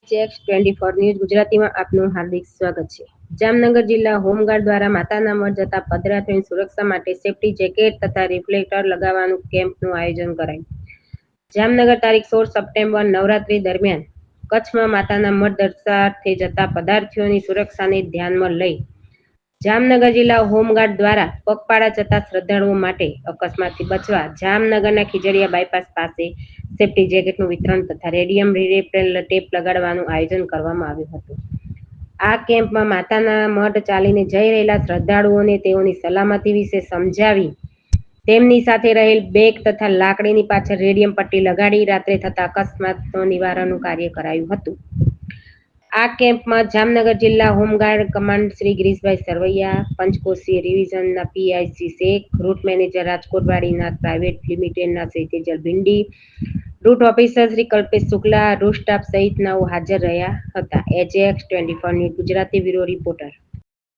AJX24 news ગુજરાતીમાં આપનું હાર્દિક સ્વાગત છે। જામનગર જિલ્લા હોમગાર્ડ દ્વારા માતાના મઢ જતા પદયાત્રીઓની સુરક્ષા માટે સેફટી જેકેટ તથા રિફ્લેક્ટર લગાવવાનું કેમ્પનું આયોજન કરાયું। જામનગર તારીખ 16 સપ્ટેમ્બર નવરાત્રી દરમિયાન કચ્છમાં માતાના મઢ દર્શનાર્થે જતા પદાર્થીઓની સુરક્ષાને ધ્યાનમાં લઈ જામનગર જિલ્લા હોમગાર્ડ દ્વારા પગપાળા જતા શ્રદ્ધાળુઓ માટે અકસ્માતથી બચવા જામનગરના ખીજડીયા બાયપાસ પાસે સેફટી જેકેટનું વિતરણ તથા રેડિયમ રિપેલ ટેપ લગાડવાનું આયોજન કરવામાં આવ્યું હતું। આ કેમ્પમાં માતાના મઢ ચાલીને જઈ રહેલા શ્રદ્ધાળુઓને તેઓની સલામતી વિશે સમજાવી તેમની સાથે રહેલ બેગ તથા લાકડીની પાછળ રેડિયમ પટ્ટી લગાડી રાત્રે થતા અકસ્માતનો નિવારણનું કાર્ય કરાયું હતું। આ કેમ્પમાં જામનગર જિલ્લા હોમગાર્ડ કમાન્ડ શ્રી ગિરીશભાઈ સરવૈયા, પંચકોશીય ડિવિઝનના PIC Shaikh, route manager Rajkot Vadinath private લિમિટેડના Shri Tejal Bhindi, route officer Shri Kalpesh Shukla, route staff સહિતનાઓ હાજર રહ્યા હતા। AJX24 news Gujarati bureau reporter.